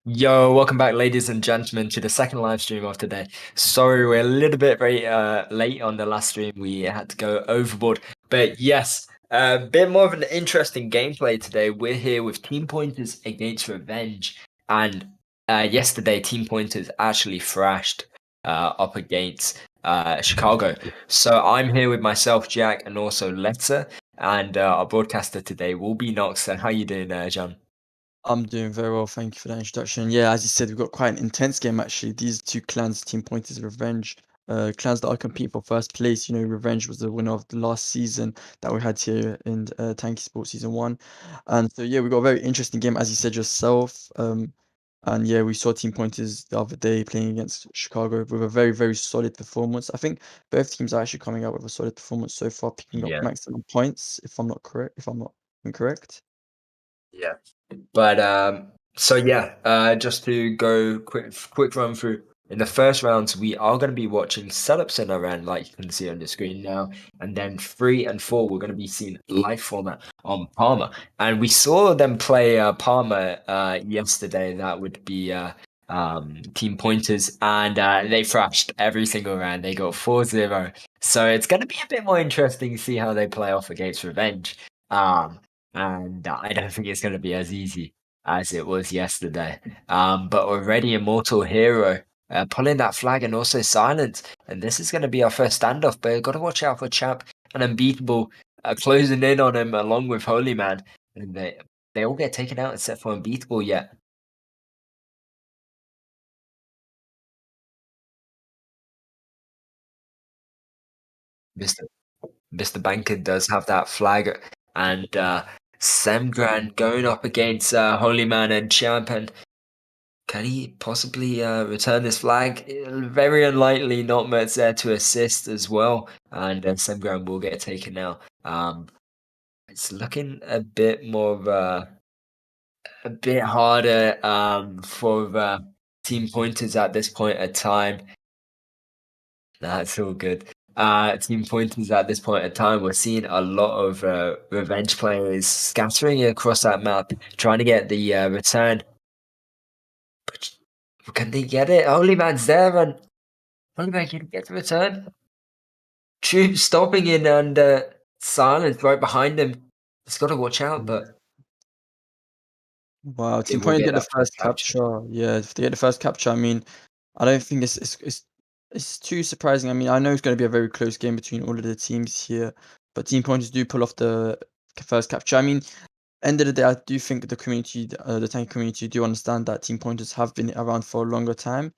Yo, welcome back, ladies and gentlemen, to the second live stream of today. Sorry, we're a little bit very late on the last stream. We had to go overboard. But yes, a bit more of an interesting gameplay today. We're here with Team Pointers against Revenge. And yesterday, Team Pointers actually thrashed up against Chicago. So I'm here with myself, Jack, and also Letta. And our broadcaster today will be Nox. And how you doing, John? I'm doing very well, thank you for that introduction. Yeah, as you said, we've got quite an intense game actually. These two clans, Team Pointers, Revenge, clans that are competing for first place. You know, Revenge was the winner of the last season that we had here in TankiSport Season 1. And so, yeah, we got a very interesting game, as you said yourself. And yeah, we saw Team Pointers the other day playing against Chicago with a very, very solid performance. I think both teams are actually coming out with a solid performance so far, picking up Yeah. maximum points, if I'm not incorrect. Yeah. But so yeah, just to go quick run through. In the first rounds, we are going to be watching setups in Iran, like you can see on the screen now, and then 3 and 4 we're going to be seeing live format on Parma, and we saw them play Parma yesterday. That would be Team Pointers, and they thrashed every single round. They got 4-0, so it's going to be a bit more interesting to see how they play off against Revenge. Um, and I don't think it's going to be as easy as it was yesterday. But already Immortal Hero pulling that flag and also Silence, and this is going to be our first standoff. But got to watch out for Champ and Unbeatable closing in on him along with Holy Man, and they all get taken out except for Unbeatable yet. Mister Mister Banker does have that flag, and Semgran going up against Holy Man and Champ, and can he possibly return this flag? Very unlikely. Not much there to assist as well, and Semgram will get taken now. It's looking a bit more of a bit harder for Team Pointers at this point of time. That's all good. Team Pointers at this point in time, we're seeing a lot of revenge players scattering across that map, trying to get the return. But can they get it? Holy Man's there, and Holy Man can get the return. Troop stopping in and Silence right behind him. He's got to watch out, but Wow, they Team will Point get get the that first first capture. capture. Yeah, if they get the first capture, I mean, I don't think it's too surprising. I mean, I know it's going to be a very close game between all of the teams here, but Team Pointers do pull off the first capture. I mean, end of the day, I do think the community, the tank community, do understand that Team Pointers have been around for a longer time.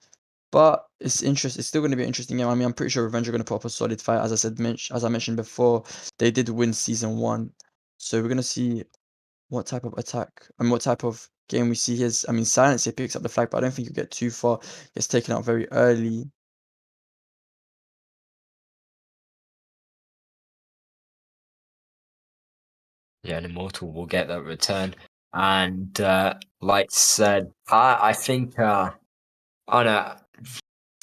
But it's still going to be an interesting game. I mean, I'm pretty sure Revenge are going to put up a solid fight. As I said, as I mentioned before, they did win season 1, so we're going to see what type of attack and what type of game we see his. I mean, Silence, he picks up the flag, but I don't think he'll get too far. Gets taken out very early. Yeah, and Immortal will get that return. And like said, I think I don't know.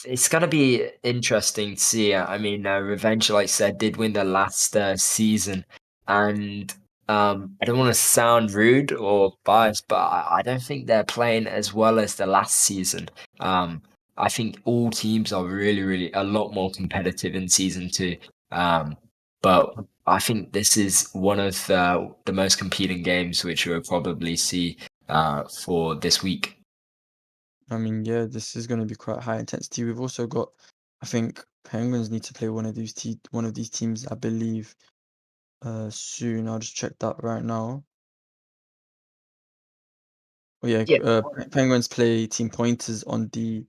It's gonna be interesting to see. I mean, Revenge, like I said, did win the last season, and I don't want to sound rude or biased, but I don't think they're playing as well as the last season. I think all teams are really, really a lot more competitive in season 2. Um, but I think this is one of the most competing games which we'll probably see for this week. I mean, yeah, this is going to be quite high intensity. We've also got, I think, Penguins need to play one of these teams, I believe, soon. I'll just check that right now. Oh yeah, Yeah. Penguins play Team Pointers on the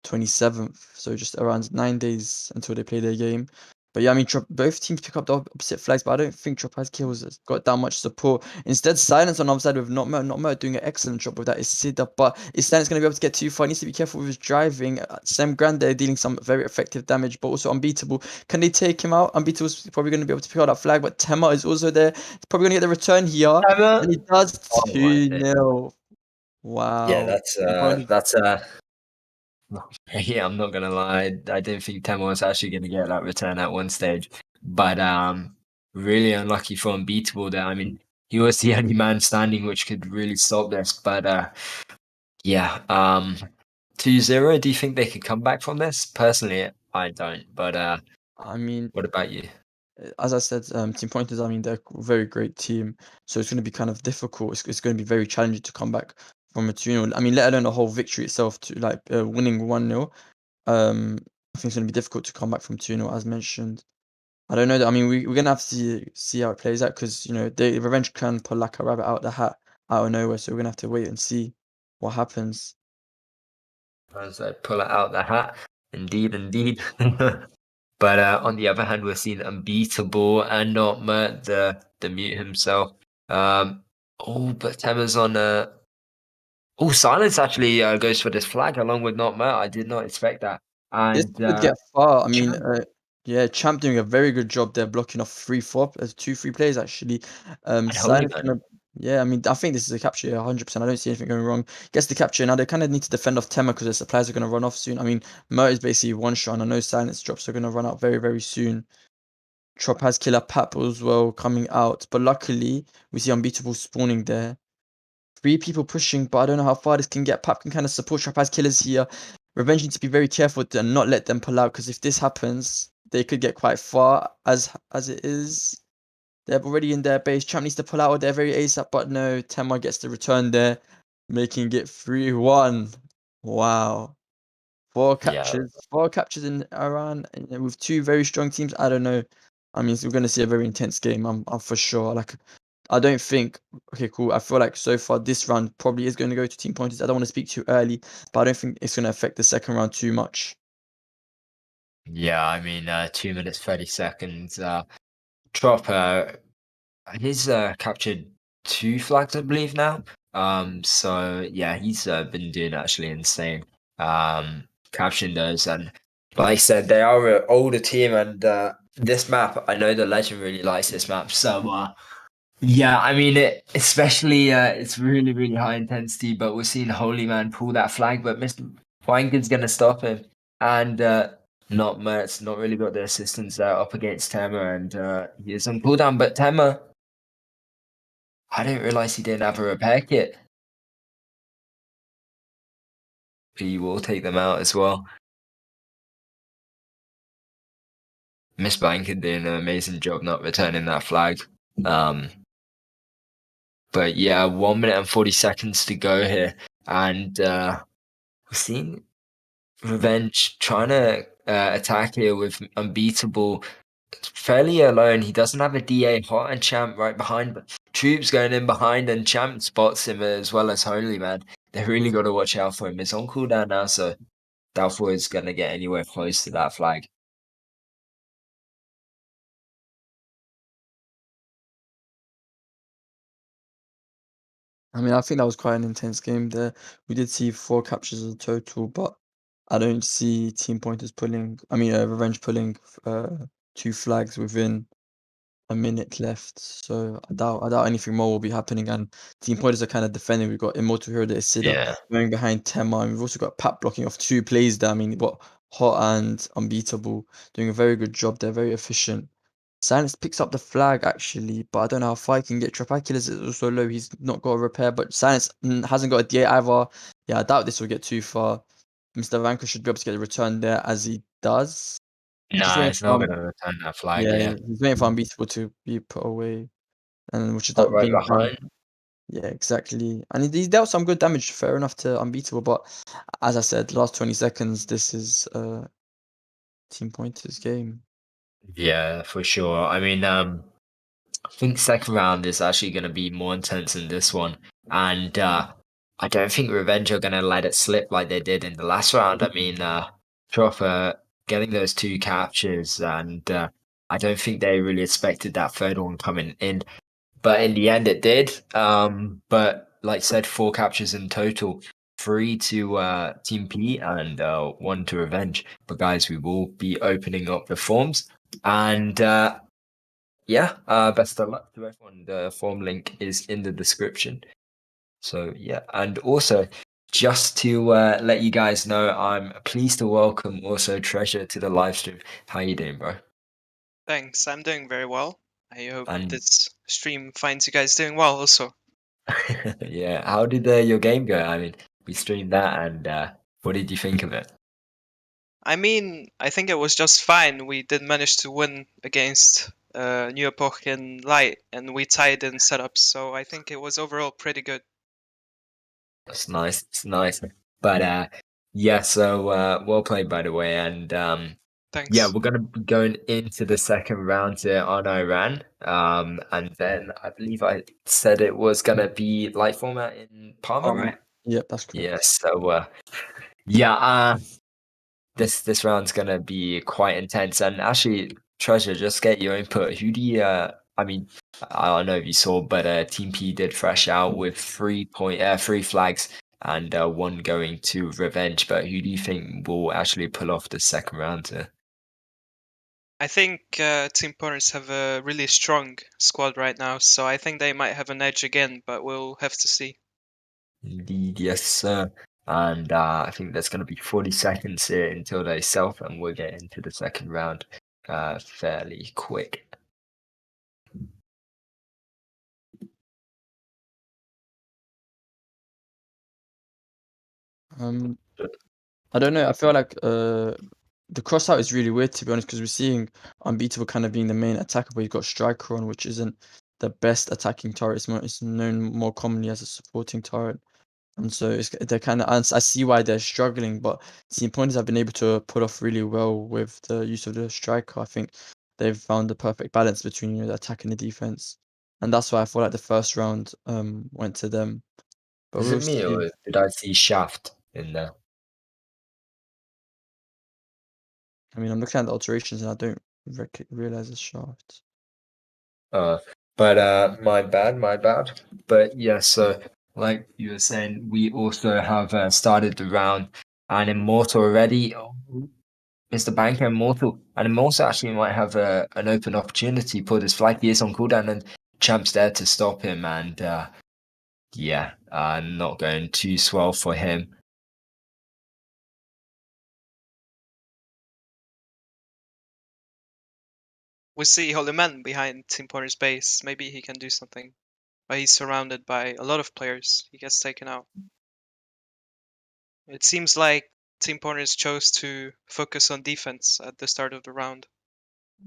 27th, so just around 9 days until they play their game. But yeah, I mean, both teams pick up the opposite flags, but I don't think Kills has got that much support. Instead, Silence on the other side with Notmer doing an excellent job with that is Sida, but is Silence going to be able to get too far? He needs to be careful with his driving. Sam Grande dealing some very effective damage, but also Unbeatable. Can they take him out? Unbeatable's probably going to be able to pick up that flag, but Tema is also there. He's probably going to get the return here, and he does Oh my day. 2-0. Yeah, Wow. that's yeah, I'm not gonna lie. I didn't think Temo was actually gonna get that return at one stage. But really unlucky for Unbeatable there. I mean, he was the only man standing which could really stop this, but Yeah. 2-0. Do you think they could come back from this? Personally, I don't. But I mean, what about you? as I said, Team Pointers, I mean, they're a very great team, so it's going to be kind of difficult. It's going to be very challenging to come back from a 2-0. I mean, let alone the whole victory itself, to like winning 1-0. I think it's going to be difficult to come back from 2-0, as mentioned. I don't know that. I mean, we're gonna have to see how it plays out because they revenge can pull like a rabbit out of the hat out of nowhere. So we're gonna have to wait and see what happens. As I pull it out the hat. Indeed, indeed. But on the other hand, we're seeing unbeatable and not Mert, the mute himself. But Tema's on silence actually goes for this flag along with not Mert. I did not expect that. This And could get far. I mean, Champ yeah, Champ doing a very good job there, blocking off 3-4, as 2-3 players actually. and Holy Silence Man. gonna, yeah. I mean, I think this is a capture, yeah, 100%. I don't see anything going wrong. Gets the capture now. They kind of need to defend off Tema because their supplies are gonna run off soon. I mean, Mert is basically one shot, and I know Silence drops are gonna run out very, very soon. Trop has Killer Pap as well coming out, but luckily we see Unbeatable spawning there. Three people pushing, but I don't know how far this can get. Pap can kind of support Trapaz Killers here. Revenge needs to be very careful to not let them pull out, because if this happens, they could get quite far as it is. They're already in their base. Champ needs to pull out, or they're very ASAP, but no. Tema gets the return there, making it 3-1. Wow. Yeah, Four captures in Iran with two very strong teams. I don't know. I mean, we're gonna see a very intense game. I'm for sure. Like, I don't think. Okay, cool. I feel like so far this round probably is going to go to team pointers. I don't want to speak too early, but I don't think it's going to affect the second round too much. yeah. I mean, 2 minutes 30 seconds. Trop, he's captured two flags, I believe now. So yeah, he's been doing actually insane. Capturing those, and like I said, they are an older team, and this map, I know the legend really likes this map. So yeah, I mean, especially it's really really high intensity. But we're seeing Holy Man pull that flag, but Mr. Wankin's gonna stop him, and not Mertz, not really got the assistance there up against Tema, and he is on cooldown. But Tema, I didn't realize he didn't have a repair kit. He will take them out as well. Miss Blanket doing an amazing job not returning that flag. Um, but yeah, 1 minute and 40 seconds to go here, and we're seeing Revenge trying to attack here with Unbeatable fairly alone. He doesn't have a DA Hot and Champ right behind, but Troops going in behind and Champ spots him as well as Holy Man. They really got to watch out for him. It's on cooldown now, so doubtful is going to get anywhere close to that flag. I mean, I think that was quite an intense game there. We did see four captures in total, but I don't see team pointers pulling. I mean, Revenge pulling two flags within a minute left, so I doubt anything more will be happening. And team pointers are kind of defending. We've got Immortal Hero there, Sida Yeah. going behind Tema, and we've also got Pat blocking off two plays there. I mean, what Hot and Unbeatable doing a very good job. They're very efficient. Silence picks up the flag actually, but I don't know how far he can get. Trapaculus is also low. He's not got a repair, but Silence hasn't got a DA either. Yeah, I doubt this will get too far. Mr. Vanko should be able to get the return there as he does. He's just Nah, waiting it's for not going to return that flag, yeah, yeah. he's waiting for Unbeatable to be put away, and which is Hot that right being done. behind. Yeah, exactly. And he's dealt some good damage, fair enough to Unbeatable, but as I said, last 20 seconds, this is team pointers game. Yeah, for sure. I mean, I think second round is actually going to be more intense than this one. And I don't think Revenge are going to let it slip like they did in the last round. I mean, Chopper getting those two captures, and I don't think they really expected that third one coming in. But in the end, it did. But like I said, four captures in total, three to Team P and one to Revenge. But guys, we will be opening up the forms. And yeah, best of luck to everyone. The form link is in the description. So yeah, and also just to let you guys know, I'm pleased to welcome also Treasure to the live stream. How you doing, bro? Thanks, I'm doing very well. I hope And this stream finds you guys doing well also. yeah, how did your game go? I mean, we streamed that, and what did you think of it? I mean, I think it was just fine. We did manage to win against New Epoch in Light, and we tied in setups, so I think it was overall pretty good. It's nice. It's nice. But yeah, so well played by the way. And yeah, Thanks. we're gonna be going into the second round here on Iran. And then I believe I said it was gonna be light format in Parma, right? Yep, that's correct. Yeah, so yeah, this round's gonna be quite intense. And actually, Treasure, just get your input. Who do you I mean, I don't know if you saw, but Team P did fresh out with 3 flags and one going to Revenge. But who do you think will actually pull off the second round here? I think Team Partners have a really strong squad right now, so I think they might have an edge again, but we'll have to see. Indeed, yes, sir. And I think there's going to be 40 seconds here until they self, and we'll get into the second round fairly quick. I don't know. I feel like the crossout is really weird to be honest because we're seeing Unbeatable kind of being the main attacker, but he's got Striker on, which isn't the best attacking turret. It's known more commonly as a supporting turret, and so they're kind of. I see why they're struggling, but Team Pointers have been able to pull off really well with the use of the Striker. I think they've found the perfect balance between the attack and the defense, and that's why I feel like the first round went to them. But Is we'll it me, see. or did I see Shaft in there? I mean, I'm looking at the alterations and I don't realize it's Shaft. Uh, but my bad, my bad. But yeah, so like you were saying, we also have started the round and Immortal already. Oh, Mr. Banker Immortal, and Immortal actually might have an open opportunity. Put his flag, he is on cooldown, and Champ's there to stop him. And yeah, not going too swell for him. We see Holy Man behind Team Partners' base. Maybe he can do something. But he's surrounded by a lot of players. He gets taken out. It seems like Team Partners chose to focus on defense at the start of the round.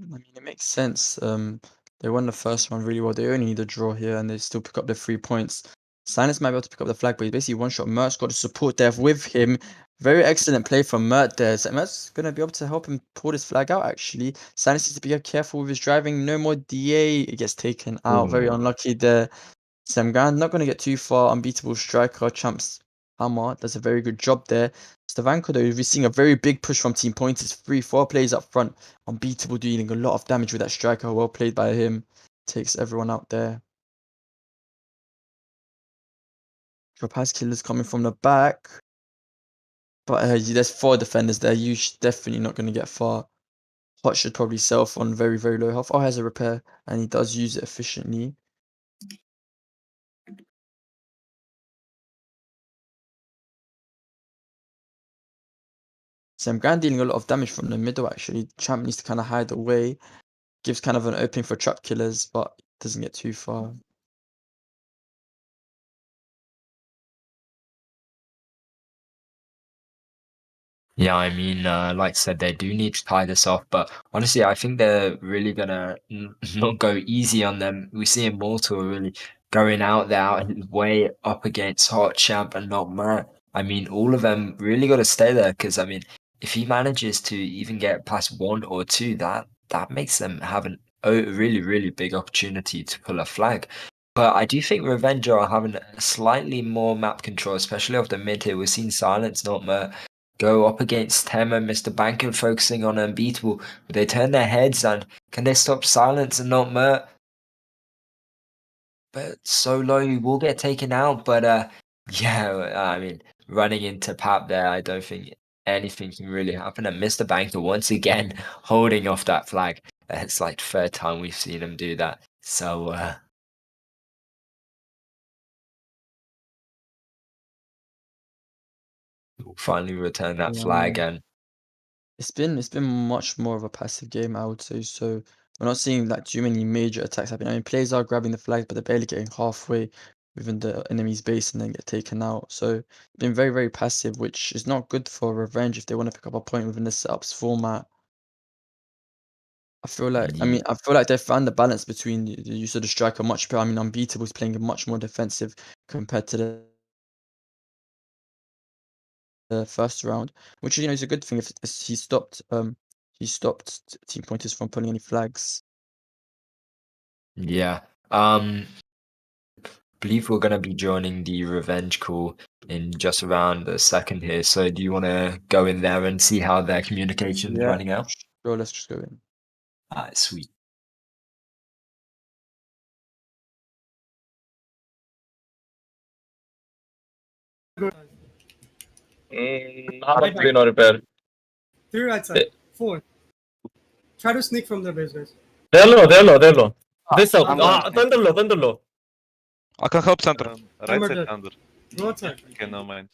I mean, it makes sense. They won the first round really well. They only need a draw here, and they still pick up the 3 points. Silence might be able to pick up the flag, but he's basically one shot. Mert's got the support dev with him. Very excellent play from Mert there. So Mert's gonna be able to help him pull this flag out. Actually, Silence needs to be careful with his driving. No more DA. It gets taken out. Very Ooh. unlucky there. Sam Grand not going to get too far. Unbeatable striker. Champs Hammer does a very good job there. Stavanko, though, we're seeing a very big push from Team Pointers. 3-4 players up front. Unbeatable dealing a lot of damage with that striker. Well played by him. Takes everyone out there. Rapaz Killer's coming from the back. But there's 4 defenders there. You definitely not going to get far. Hot should probably self on very, very low health. Oh, has a repair. And he does use it efficiently. Sam Grand dealing a lot of damage from the middle actually. Champ needs to kind of hide away. Gives kind of an opening for trap killers, but doesn't get too far. Yeah, I mean, like I said, they do need to tie this off, but honestly, I think they're really gonna not go easy on them. We see Immortal really going out there, out his way up against Hot Champ and not Matt. I mean, all of them really got to stay there because I mean, if he manages to even get past 1 or 2, that makes them have a really, really big opportunity to pull a flag. But I do think Revenge are having a slightly more map control, especially off the mid here. We're seeing Silence, not Mert go up against Tem and Mr. Banker focusing on Unbeatable. But they turn their heads and can they stop Silence and not Mert? But Solo will get taken out. But yeah, I mean, running into Pap there, I don't think anything can really happen. And Mr. Banker once again holding off that flag. It's like the third time we've seen him do that. So we'll finally return that flag Yeah. and It's been much more of a passive game, I would say. So we're not seeing like too many major attacks happening. I mean, players are grabbing the flags, but they're barely getting halfway. within the enemy's base and then get taken out. So been very, very passive, which is not good for Revenge if they want to pick up a point within the setups format. I feel like I feel like they've found the balance between the use of the striker much better. I mean, Unbeatable is playing much more defensive compared to the first round, which is a good thing if he stopped team pointers from pulling any flags. Yeah. Believe we're gonna be joining the revenge call in just around a second here. So do you wanna go in there and see how their communication's Yeah, running out? sure, let's just go in. Alright, sweet. هعرف no repair. 3 right side. 4. Try to sneak from the base, guys. They're low. This out. I'm going. Thunder low. I can help center. Right Hammer side dead. under. Go outside. Okay, no mind.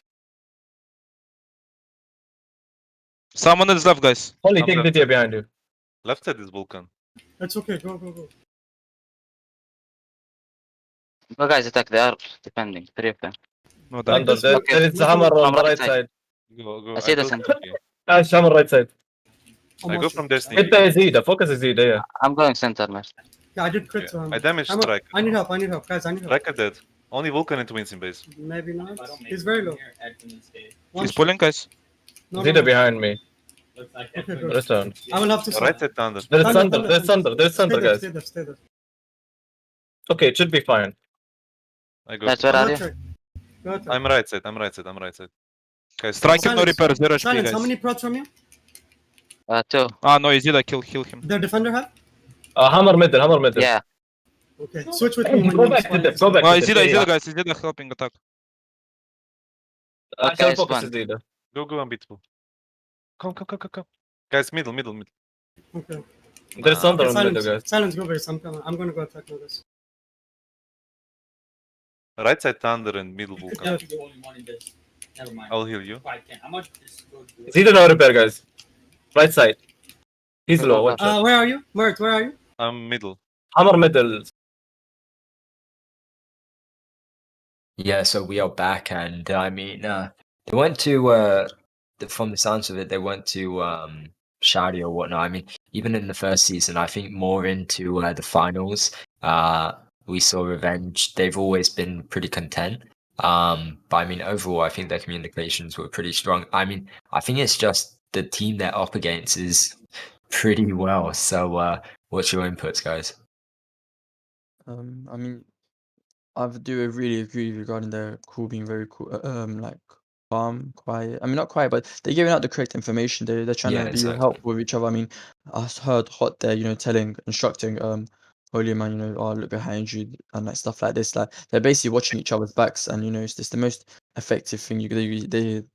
Someone is left, guys. Holly, I'm take left. the behind you. Left side is Vulcan. That's okay. Go. No, guys, attack. They are defending. 3 of them. No Thunder. damage. Okay. There is a hammer on From the right right side. side. Go. I see the go center. from here. Ash, hammer right side. I go Almost. from Destiny. Hit the Zida. Focus Zida, yeah. I'm going center, man. Yeah, I did crit Okay. to him. I damaged Striker. I need help. Guys, I need help. Striker dead. Only Vulcan and Twins in base. Maybe not. He's very low. One He's shot. pulling, guys. No, Zida no. behind me. Okay, good. Return. I will have to Right side Thunder. There's thunder, guys. Stay there. Okay, it should be fine. I go. Guys, where are you? Go outside. I'm right side. Guys, Striker no Silence. repair, 0 HP, Silence, how guys. many prots from you? 2. Ah, no, Izida, heal him. The defender have? Hammer middle. Yeah. Okay, switch with me. when Go you back to spawn. them. Go back No, to them. Izida, guys. Izida helping attack. Ash, Okay, focus spawn. Zida. Go unbeatable. Come. Guys, middle. Okay. There's thunder on middle, Silence. guys. Silence, go base. I'm coming. I'm gonna go attack with this. Right side Thunder and middle Vulcan. Yeah. I'll heal you. Zida no repair, guys. Right side. He's low. Watch out. Where are you? Mert, where are you? I'm middle. Hammer middle. Yeah, so we are back, and I mean, they went to from the sounds of it, they went to Shadi or whatnot. I mean, even in the first season, I think more into the finals. We saw Revenge. They've always been pretty content. But I mean, overall, I think their communications were pretty strong. I mean, I think it's just the team they're up against is pretty well. So, what's your inputs, guys? I mean, I do really agree regarding their crew being very cool, like calm, quiet. I mean, not quiet, but they're giving out the correct information. They're trying Yeah, to be exactly. helpful with each other. I mean, I heard Hot there, instructing Holy Man, oh, look behind you and like stuff like this. Like they're basically watching each other's backs, and it's just the most effective thing.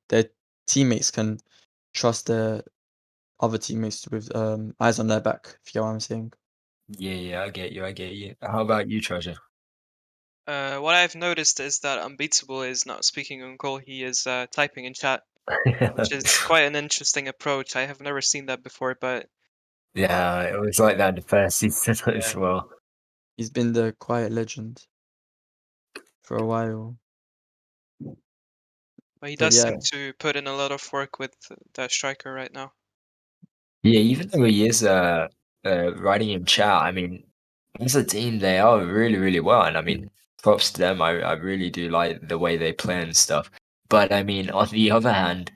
Their teammates can trust their other teammates with eyes on their back. If you get what I'm saying. Yeah, I get you. How about you, Treasure? What I've noticed is that Unbeatable is not speaking on call, he is typing in chat, which is quite an interesting approach. I have never seen that before, but Yeah, it was like that in the first season as well. He's been the quiet legend for a while. he But does yeah. seem to put in a lot of work with that striker right now. Yeah, even though he is writing in chat, I mean, as a team, they are really, really well. And I mean, props to them. I really do like the way they play and stuff. But I mean, on the other hand,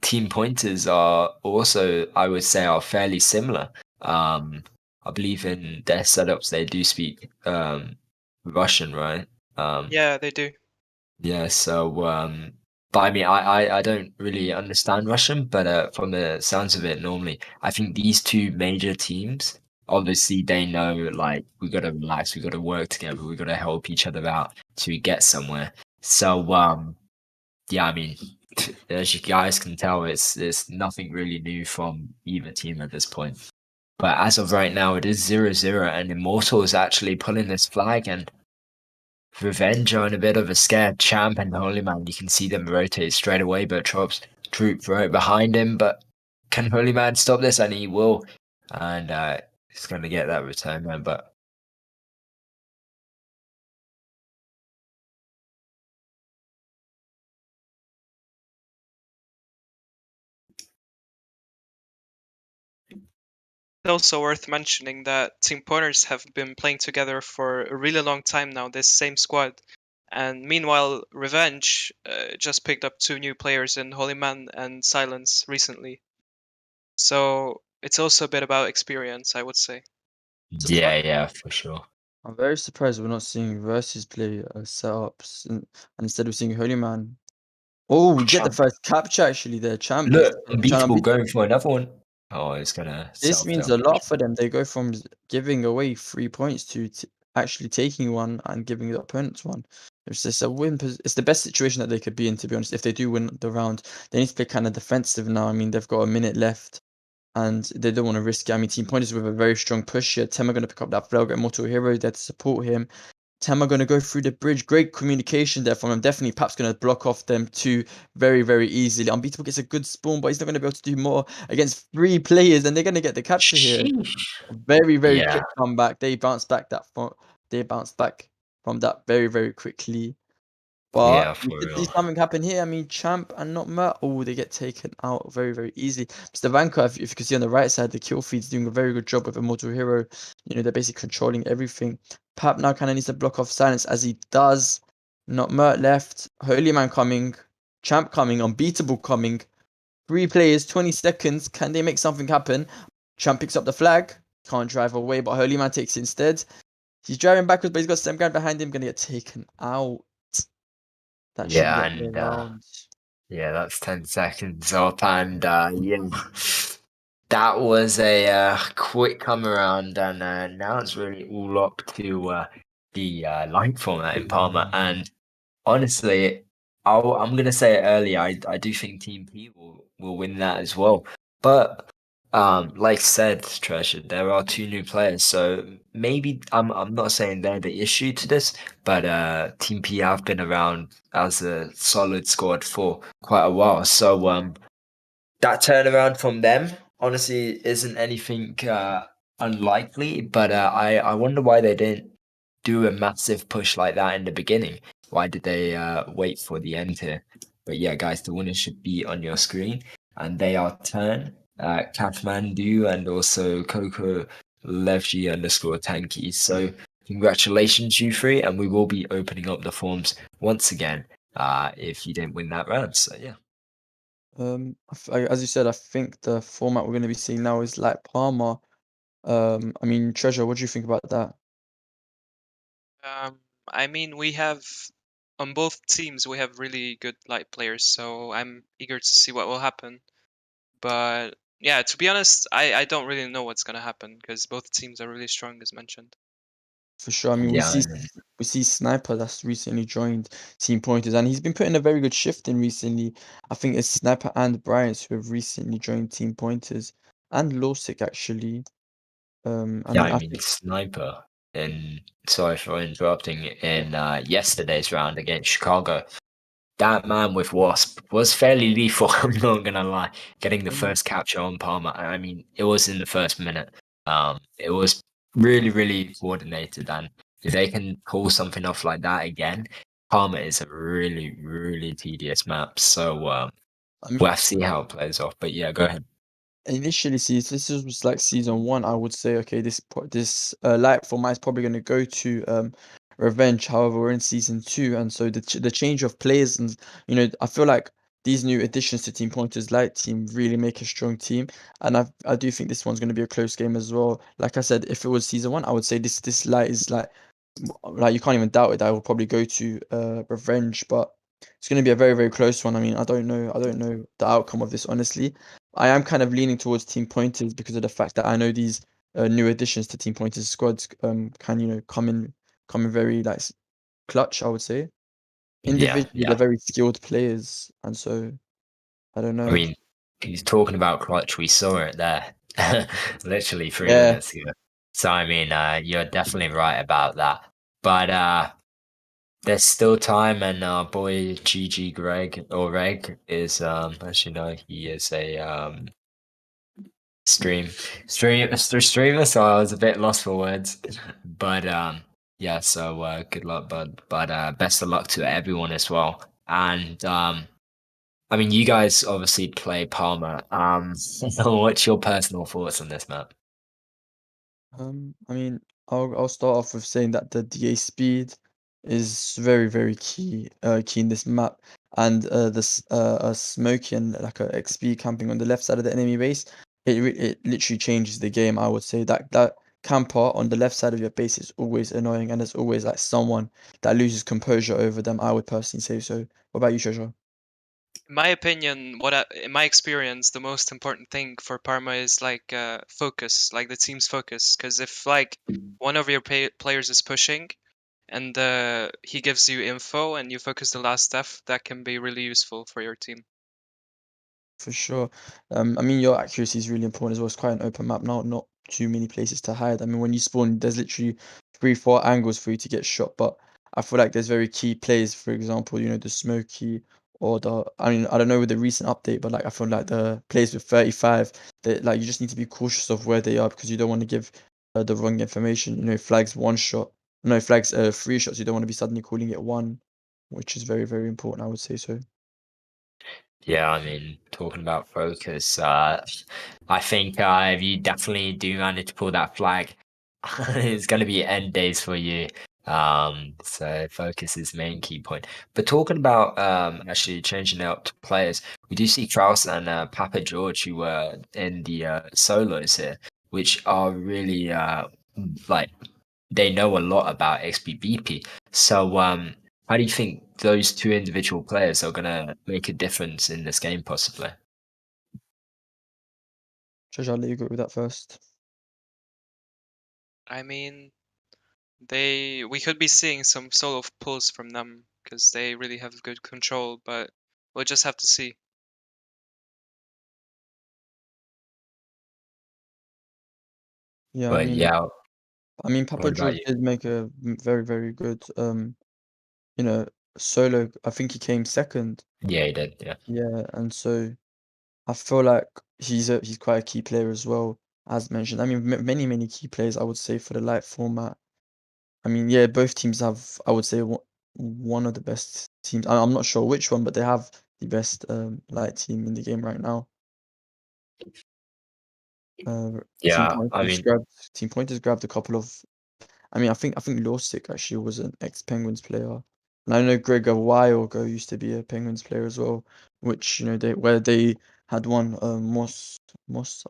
team pointers are also, I would say, are fairly similar. I believe in their setups, they do speak Russian, right? Yeah, they do. Yeah, so but I mean I don't really understand Russian, but from the sounds of it normally, I think these two major teams, obviously they know like we gotta relax, we gotta work together, we gotta help each other out to get somewhere. So yeah, I mean as you guys can tell, it's nothing really new from either team at this point. But as of right now it is 0-0 and Immortal is actually pulling this flag, and Revenge are in a bit of a scared champ, and Holy Man, you can see them rotate straight away, but Troop right behind him. But can Holy Man stop this? And he will. And he's going to get that return man. But It's also worth mentioning that Team Pointers have been playing together for a really long time now, this same squad. And meanwhile, Revenge just picked up 2 new players in Holy Man and Silence recently. So it's also a bit about experience, I would say. Yeah, for sure. I'm very surprised we're not seeing versus play setups, and instead we're seeing Holy Man. Oh, we get the Champ. first capture actually there, Champ. Look, Trying unbeatable to going for another one. Oh, it's gonna This means a lot for them. They go from giving away 3 points to actually taking one and giving the opponents one. It's just a win. It's the best situation that they could be in, to be honest. If they do win the round, they need to play kind of defensive now. I mean, they've got a minute left and they don't want to risk it. I mean, Team Pointers with a very strong push here. Tema going to pick up that flag, Immortal Hero there to support him. Tema going to go through the bridge. Great communication there from him. Definitely, Pap's going to block off them two very, very easily. Unbeatable gets a good spawn, but he's not going to be able to do more against 3 players, and they're going to get the capture here. Very, very Yeah. quick comeback. They bounced back They bounced back from that very, very quickly. But Yeah, we for did see real. something happen here. I mean, Champ and not Mert. Oh, they get taken out very, very easily. Mr. Vanko, if you can see on the right side, the kill feed's doing a very good job with Immortal Hero. You know, they're basically controlling everything. Pap now kind of needs to block off Silence as he does. Not Mert left. Holy Man coming. Champ coming. Unbeatable coming. 3 players, 20 seconds. Can they make something happen? Champ picks up the flag. Can't drive away, but Holy Man takes it instead. He's driving backwards, but he's got Semgan behind him. Gonna get taken out. That should Yeah, get the and round. yeah, that's 10 seconds up, and yeah, that was a quick come around, and now it's really all up to the line format in Parma. And honestly, I'm gonna say it early. I do think Team P will win that as well. But like said, Treasure, there are 2 new players, so maybe I'm not saying they're the issue to this, but Team P have been around as a solid squad for quite a while. So that turnaround from them honestly isn't anything unlikely, but I wonder why they didn't do a massive push like that in the beginning. Why did they wait for the end here? But yeah, guys, the winners should be on your screen, and they are Turn, Kathmandu, and also Coco Levji underscore Tanky. So congratulations, you three, and we will be opening up the forms once again if you didn't win that round. So yeah. As you said, I think the format we're going to be seeing now is like Parma. I mean, Treasure, what do you think about that? I mean, we have on both teams we have really good light players, so I'm eager to see what will happen. But yeah, to be honest, I don't really know what's gonna happen because both teams are really strong, as mentioned. For sure. I mean, Yeah, we see Sniper that's recently joined Team Pointers, and he's been putting a very good shift in recently. I think it's Sniper and Bryant who have recently joined Team Pointers, and Lawsick actually. I yeah, mean, I I mean think Sniper in sorry for interrupting in yesterday's round against Chicago. That man with Wasp was fairly lethal, I'm not gonna lie. Getting the first capture on Palmer. I mean, it was in the first minute. It was really, really coordinated, and if they can pull something off like that again, Palmer is a really, really tedious map. So I mean, we'll have to see how it plays off. But yeah, go ahead. initially, see, if this was like season 1, I would say, okay, this light format is probably going to go to Revenge. However, we're in season 2, and so the change of players, and you know, I feel like these new additions to Team Pointers Light team really make a strong team, and I do think this one's going to be a close game as well. Like I said, if it was season 1, I would say this light is like you can't even doubt it. That will probably go to Revenge, but it's going to be a very, very close one. I mean, I don't know the outcome of this, honestly. I am kind of leaning towards Team Pointers because of the fact that I know these new additions to Team Pointers squads can, you know, come in very like clutch, I would say. Yeah, Individually, they're very skilled players, and so I don't I know. mean, he's talking about clutch. We saw it there, literally 3 minutes Yeah, ago. So I mean, you're definitely right about that. But there's still time, and our boy GG Greg or Reg is as you know, he is a streamer. So I was a bit lost for words, but yeah. So good luck, bud. But best of luck to everyone as well. And I mean, you guys obviously play Palmer. What's your personal thoughts on this map? I mean, I'll start off with saying that the DA speed is very, very key in this map, and this a smoky and like a XP camping on the left side of the enemy base, it literally changes the game. I would say that camper on the left side of your base is always annoying, and there's always like someone that loses composure over them. I would personally say so. What about you, Treasure? In my opinion, in my experience, the most important thing for Parma is like focus, like the team's focus. Because if like one of your players is pushing and he gives you info and you focus the last stuff, that can be really useful for your team. For sure. I mean, your accuracy is really important as well. It's quite an open map now, not too many places to hide. I mean, when you spawn, there's literally 3, 4 angles for you to get shot. But I feel like there's very key plays, for example, the smoky or I mean, I don't know with the recent update, but like I feel like the plays with 35, that like you just need to be cautious of where they are because you don't want to give the wrong information. Flags one shot, no flags 3 shots. You don't want to be suddenly calling it one, which is very, very important. I would say so. Yeah, I mean, talking about focus, I think if you definitely do manage to pull that flag, it's going to be end days for you. So focus is main key point. But talking about actually changing out to players, we do see Kraus and Papa George who were in the solos here, which are really like they know a lot about XBBP. So how do you think those two individual players are gonna make a difference in this game, possibly? Treasure, I'll let you go with that first. I mean, we could be seeing some solo pulls from them because they really have good control, but we'll just have to see. Yeah, But yeah, I mean, what Papa about George you? did make a very, very good, you know, solo. I think he came second. Yeah, he did. Yeah, Yeah, and so I feel like he's quite a key player as well, as mentioned. I mean, many, many key players, I would say, for the light format. I mean, yeah, both teams have, I would say, one of the best teams. I'm not sure which one, but they have the best light team in the game right now. Team yeah. I Pointers mean, grabbed Team Pointers grabbed a couple of. I mean, I think Lawsick actually was an ex-Penguins player, and I know Greg a while ago used to be a Penguins player as well, which they had one Moss.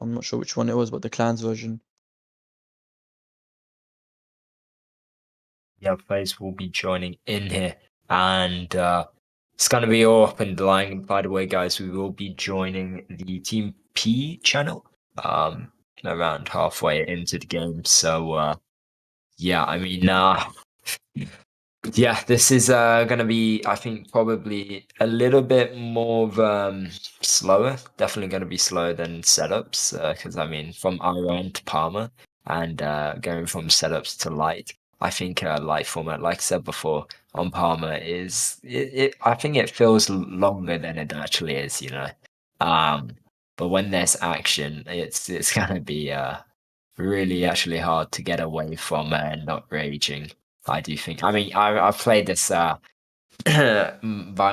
I'm not sure which one it was, but the Clans version. yeah, players will be joining in here, and it's gonna be all up and line. By the way, guys, we will be joining the Team P channel around halfway into the game. So yeah, I mean, yeah, this is gonna be, I think, probably a little bit more of, slower. Definitely gonna be slower than setups, because I mean, from Iran to Parma and going from setups to light, I think light format, like I said before, on Parma I think it feels longer than it actually is, you know. Um, but when there's action, it's gonna be really actually hard to get away from not raging. I do think. I mean, I've played this by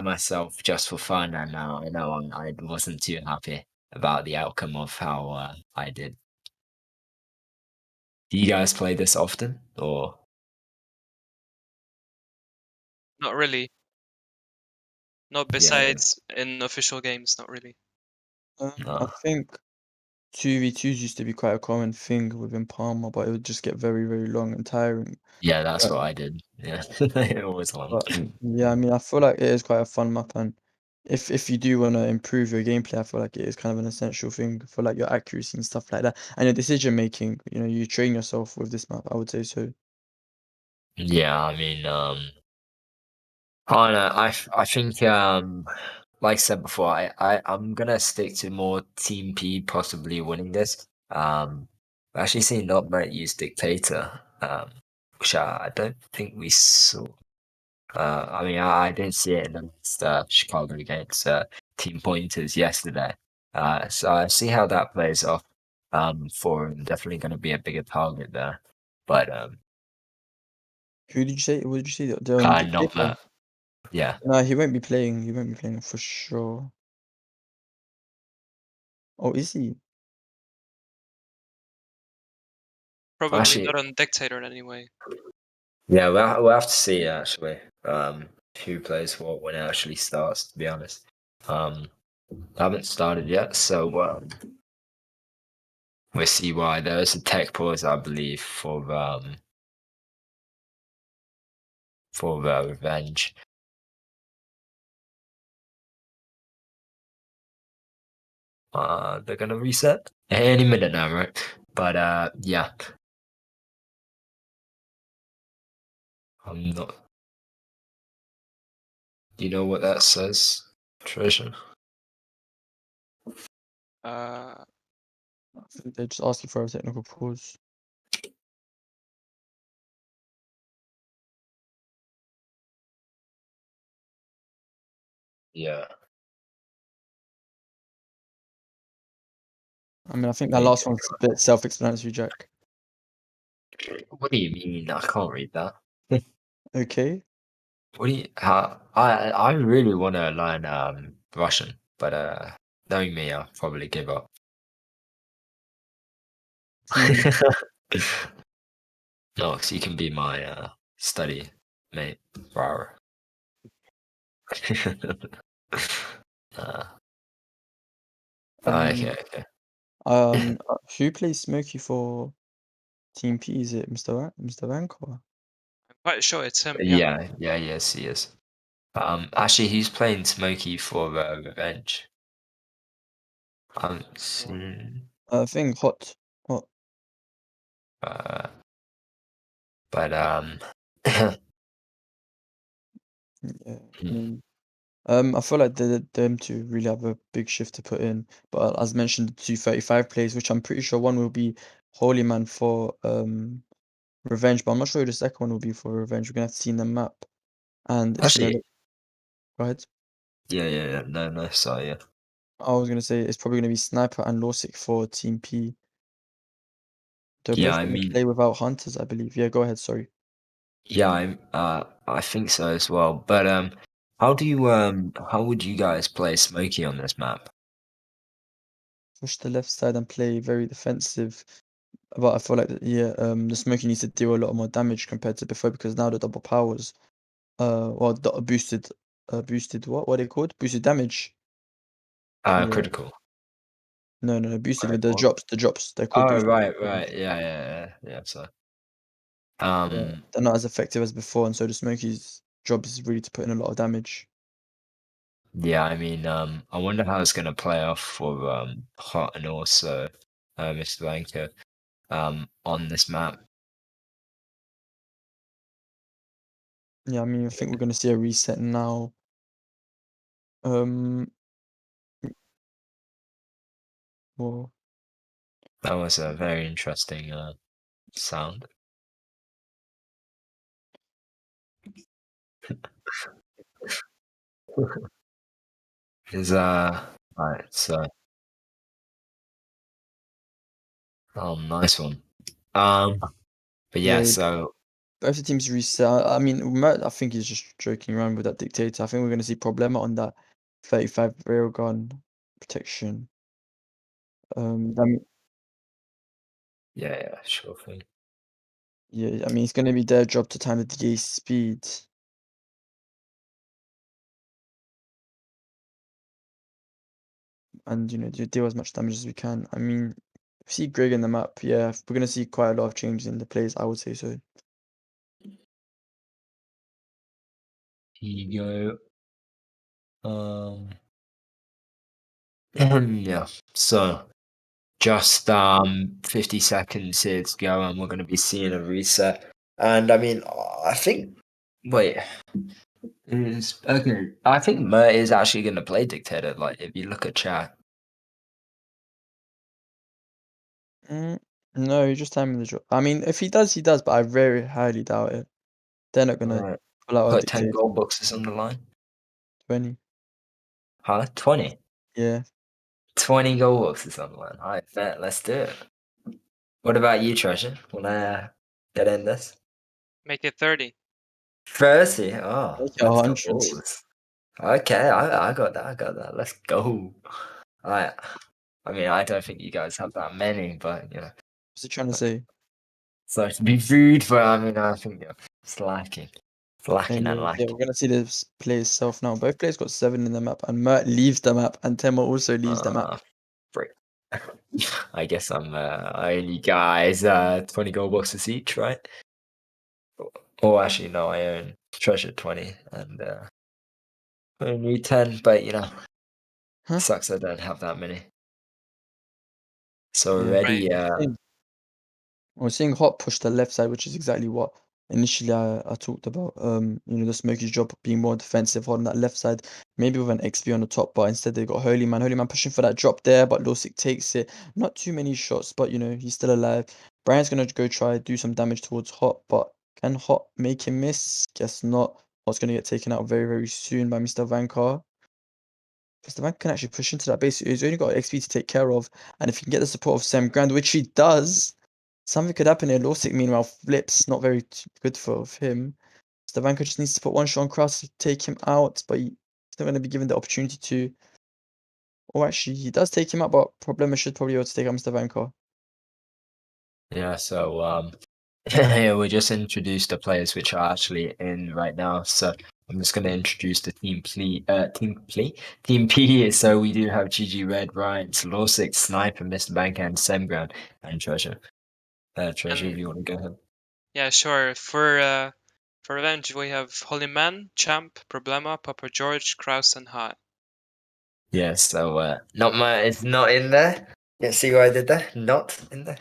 myself just for fun, and I know I wasn't too happy about the outcome of how I did. Do you guys play this often, or Not really. Not yeah, besides in official games, not really. I no, think 2v2s used to be quite a common thing within Parma, but it would just get very, very long and tiring. yeah, that's But, what I did. Yeah, it was long. but yeah, I mean, I feel like it is quite a fun map, and if you do want to improve your gameplay, I feel like it is kind of an essential thing for like your accuracy and stuff like that, and your decision making. You train yourself with this map. I would say so. Yeah, I mean, I don't know. I think like I said before, I'm gonna stick to more Team P possibly winning this. I actually seen not might use Dictator, which I don't think we saw. I mean, I didn't see it in the last, Chicago against Team Pointers yesterday. So I see how that plays off. For him, definitely gonna be a bigger target there. But Who did you say? What did you say? The not Dictator? that. Yeah. No, he won't be playing. He won't be playing for sure. Oh, is he? Probably Actually, not on Dictator anyway. yeah, we'll have to see actually. Who plays what when it actually starts. To be honest, I haven't started yet, so we'll see why. There's a tech pause, I believe, for Revenge. They're gonna reset any minute now, right? But yeah, I'm not. Do you know what that says, Treasure? Uh, I think they're just asking for a technical pause. Yeah. I mean, I think that last one's a bit self-explanatory, Jack. What do you mean? I can't read that. Okay. What do you? I really want to learn Russian, but knowing me, I'll probably give up. No, 'cause you can be my study mate, Rar. uh, okay, okay. Who plays Smokey for Team P? Is it Mr. Rank or? I'm quite sure it's him. Yeah. Yeah, yes, he is. Actually, he's playing Smokey for Revenge. Seen, I think Hot. uh, but Yeah. I mean, I feel like them two really have a big shift to put in. But as mentioned, the 235 plays, which I'm pretty sure one will be Holy Man for Revenge, but I'm not sure who the second one will be for Revenge. We're gonna have to see in the map, and it's gonna actually, look right. yeah. No, sorry, yeah. I was gonna say it's probably gonna be Sniper and Lawsic for Team P. They're Yeah, both I gonna mean, play without hunters, I believe. Yeah, go ahead. Sorry. yeah, I think so as well. But how would you guys play Smokey on this map? Push the left side and play very defensive. But I feel like the Smokey needs to deal a lot more damage compared to before because now the double powers, well, the boosted what are they called? Boosted damage. Yeah. Critical. No, boosted Right, with the what? drops. The drops. They're called Oh, boosted. right. Yeah. So, Yeah, they're not as effective as before, and so the Smokey's job is really to put in a lot of damage. yeah, I mean, I wonder how it's gonna play off for Hot and also Mr. Blanco on this map. Yeah, I mean, I think we're gonna see a reset now. Um, well, That was a very interesting sound. Is right, so nice one. But yeah, yeah, so both the teams reset. I mean, Mert, I think he's just joking around with that dictator. I think we're gonna see Problema on that 35 railgun protection. I mean, yeah, sure thing. yeah, I mean, it's gonna be their job to time the DA speed. And deal as much damage as we can. I mean, if you see Greg in the map, yeah, we're gonna see quite a lot of changes in the plays. I would say so. Here you go. Yeah. So just 50 seconds here to go, and we're going to be seeing a reset. And I mean, I think. Wait. Is okay. I think Mert is actually going to play Dictator. Like, if you look at chat. No, he's just timing the job. I mean, if he does, he does, but I very highly doubt it. They're not gonna Right. pull out a Put 10 dictator. gold boxes on the line. 20. Huh? 20. Yeah. 20 gold boxes on the line. I bet. Let's do it. What about you, Treasure? Wanna get in this? Make it 30. 30. Oh, Make it let's go 100. balls. Okay, I got that. Let's go. I mean, I don't think you guys have that many, but What's he trying to say? Sorry to be rude, but I mean, I think it's lacking. It's lacking and Yeah, lacking. we're gonna see the play itself now. Both players got 7 in the map, and Mert leaves the map, and Tema also leaves the map. Frick. I guess I only guys 20 gold boxes each, right? Oh, actually, no, I own treasure 20 and only 10, but you know, Huh? sucks I don't have that many. So Yeah. already, We're seeing Hot push the left side, which is exactly what initially I talked about. The Smoky's job being more defensive on that left side, maybe with an XP on the top, but instead they got Holy Man. Holy Man pushing for that drop there, but Losik takes it. Not too many shots, but he's still alive. Brian's gonna go try do some damage towards Hot, but can Hot make him miss? Guess not. Hot's gonna get taken out very, very soon by Mr. Vankar. Mr. Vankar can actually push into that base. He's only got XP to take care of, and if he can get the support of Sam Grand, which he does. Something could happen here. Losik, meanwhile, flips. Not very good for him. Stavanko just needs to put one shot on Kraus to take him out, but he's not going to be given the opportunity to. Or actually, he does take him out, but Problema should probably be able to take out Stavanko. yeah, so yeah, we just introduced the players which are actually in right now. So I'm just gonna introduce the team Team P. So we do have GG Red, Ryan, Losik, Sniper, Mr. Banker, and Semground, and Treasure. Treasure, if you want to go ahead. Yeah, sure. For Revenge, we have Holy Man, Champ, Problema, Papa George, Kraus, and Hot. Yeah, so it's not in there. Yeah, see what I did there? Not in there.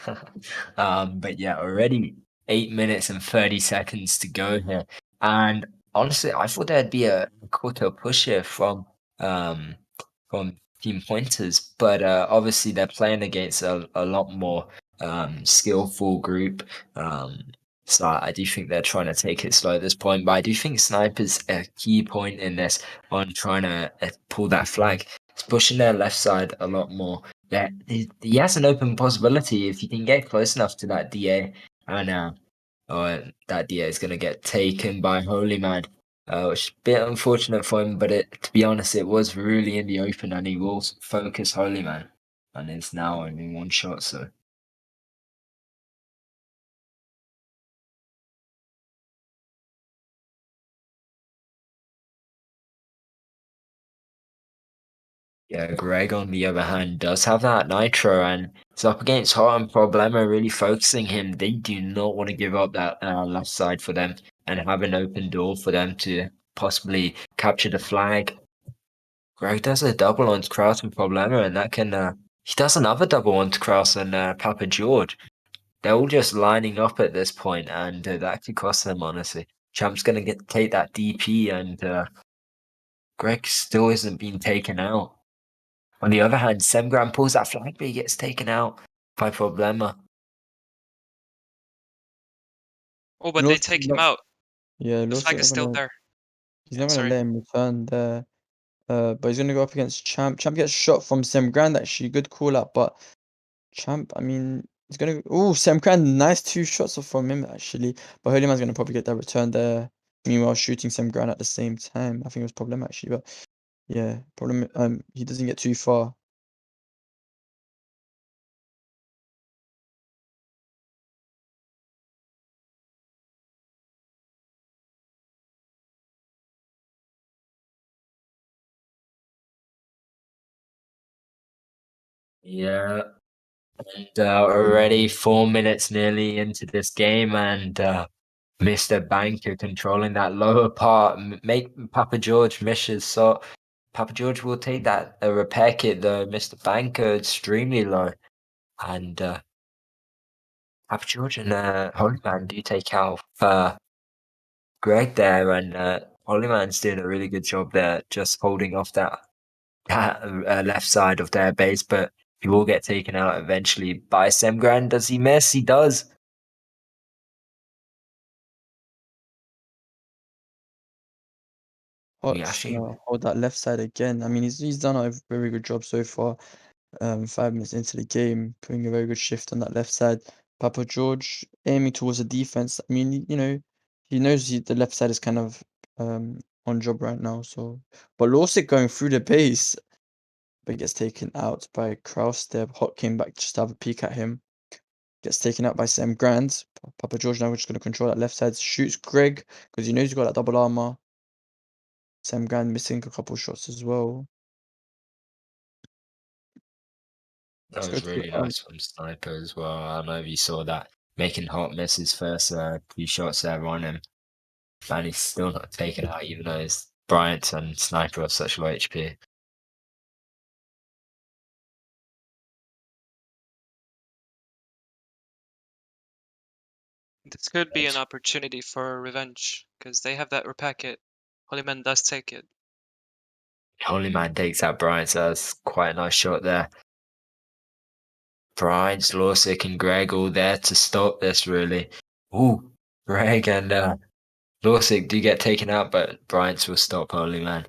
But yeah, already 8 minutes and 30 seconds to go here. And honestly, I thought there'd be a quicker push here from Team Pointers, but obviously they're playing against a lot more skillful group. So I do think they're trying to take it slow at this point, but I do think Sniper's a key point in this on trying to pull that flag. He's pushing their left side a lot more. Yeah, he has an open possibility if he can get close enough to that DA, and that DA is going to get taken by Holy Man, which is a bit unfortunate for him. But to be honest, it was really in the open, and he will focus Holy Man, and it's now only one shot. So. Yeah, Greg, on the other hand, does have that nitro and it's up against Hot and Problema, really focusing him. They do not want to give up that left side for them and have an open door for them to possibly capture the flag. Greg does a double on Kraus and Problema, and that can. He does another double on Kraus and Papa George. They're all just lining up at this point, and that could cost them, honestly. Champ's going to take that DP, and Greg still isn't being taken out. On the other hand, Semgram pulls that flag, but he gets taken out by Problema. Oh, but they take him out. Yeah, The flag is still there. He's not going to Sorry. let him return there. But he's going to go up against Champ. Champ gets shot from Sam Grand, actually. Good call out, but Champ, I mean, he's going to. Oh, Sam Grand, nice 2 shots from him, actually. But Holy Man's going to probably get that return there. Meanwhile, shooting Sam Grand at the same time. I think it was Problem, actually. But yeah, Problem. He doesn't get too far. Yeah. And already 4 minutes nearly into this game, and Mr. Banker controlling that lower part, make Papa George miss his shot. Papa George will take that repair kit though. Mr. Banker extremely low, and Papa George and Holy Man do take out Greg there, and Holy Man's doing a really good job there, just holding off that left side of their base, but he will get taken out eventually by Semgran. Does he miss? He does. Hot's gonna hold that left side again. I mean, he's done a very good job so far. 5 minutes into the game, putting a very good shift on that left side. Papa George aiming towards the defense. I mean, he knows the left side is kind of on job right now. So, but Losik going through the base, but gets taken out by Kraus there. Hot came back just to have a peek at him. Gets taken out by Sam Grand. Papa George now just going to control that left side. Shoots Greg because he knows he's got that double armor. Sam Grand missing a couple shots as well. That Let's go was to really nice from Sniper as well. I don't know if you saw that. Making Hot miss his first few shots there on him. And he's still not taken out, even though his Bryant and Sniper have such low HP. This could be an opportunity for revenge because they have that repacket. Holyman does take it. Holy Man takes out Bryant, so that's quite a nice shot there. Bryant, Lawsick, and Greg all there to stop this, really. Ooh, Greg and Lawsick do get taken out, but Bryant will stop Holy Man.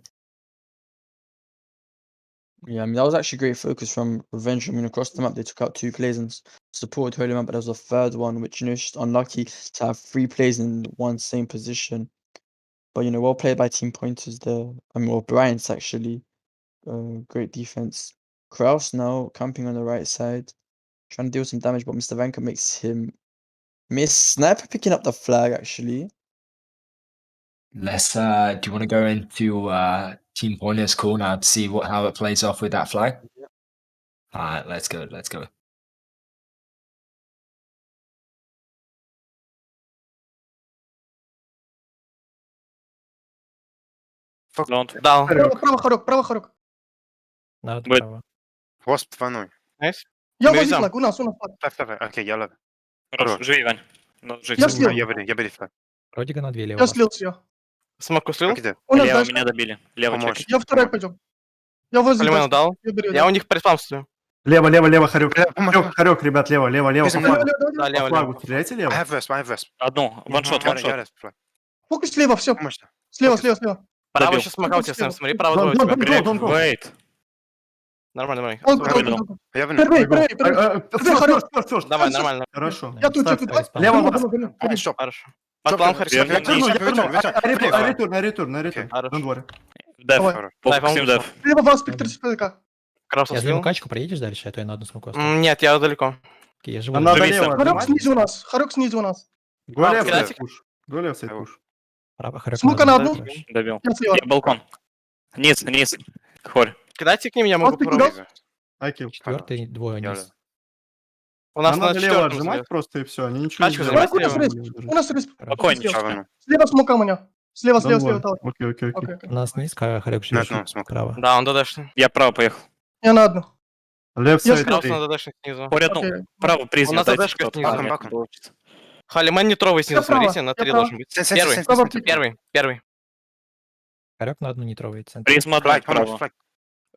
Yeah, I mean, that was actually great focus from Revenge. I mean, across the map, they took out 2 plays and supported Holy Man, but there was a third one, which, is just unlucky to have 3 plays in one same position. But, well played by Team Pointers there. I mean, well, Bryant's actually. Great defense. Kraus now camping on the right side, trying to deal some damage, but Mr. Vanka makes him miss. Sniper picking up the flag, actually. Let's do you want to go into Team Pointers call now to see how it plays off with that flag? Yeah. Alright, let's go. Don't. Down. Право, хорек. Wait. Wasp 2-0. Nice. Я Maybe лови some. флаг, у нас флаг. Ставь. Окей, я ловлю. Хорош. Хорош. Живи, Вань. Ну, жить. Я слил. Я беру флаг. Родика на 2 лево. Я слил все. Смоку слил? Где? У нас Лево дальше. меня добили. Лево Поможешь. чекать. Я второй пойдем. Я возле Полиману дальше. дал. Я беру, Я да. у них приспам стою. Лево, Харюк. Помощь. Харюк, ребят, лево. Бежим, По лево. флагу. Давай. Да, По лево, флагу лево. стреляйте I лево. have West. Одну. Ваншот. Я флаг. Фокус слева, все. Помощь. Слева. Право Добил. сейчас смогал тебе, Сэм. Смотри, Don't право двое у тебя. go. Wait. Нормально. Он, Я вынес. Первый. Давай, нормально. Хорошо. Я тут Ставь. чекаю. Лево. Помощь, стоп. Хорошо. Под план Всё, Харьков. Ретурн. Don't worry. Деф. Давай. Дай, по-моему, деф. Слева вас, Пиктор СПК. Красный Я слил. займу качку, проедешь дальше, а то я на одну смоку оставлю. Нет, я далеко. Окей, я живу. Нам надо Живи, лево. Сэм. Хорек снизу у нас. Хорек снизу у нас. Go left кидайте. side push. Go left side push. Право, Харек Смока на одну. хорош. Добил. Я слева. Балкон. Низ. Хорь. Кидайте к ним, я могу Вот ты попробовать. I kill. Четвертый, двое Я вниз. У нас Нам на надо лево четвертом отжимать залез. просто и все. Они ничего не Качку делают. занимать Лево лево. держи. У нас риск. Спокойничко. Слева смока у меня. Слева. Don't worry. Талк. Окей. Окей. У нас низ, Харек На живет одну смог. право. Да, он ДДшный. Я право поехал. Я на одну. Left Я side слева. Красный 3. ДДшный снизу. Поряд, ну, Окей. право У призме нас дайте ДДшка кто-то. снизу. Баком. Халиман не трогай снизу, Я право, смотрите, на я 3 право. должен быть. Сен. Первый. Харек на одну не трогает. Центр. Призма Флаг, право. помощь.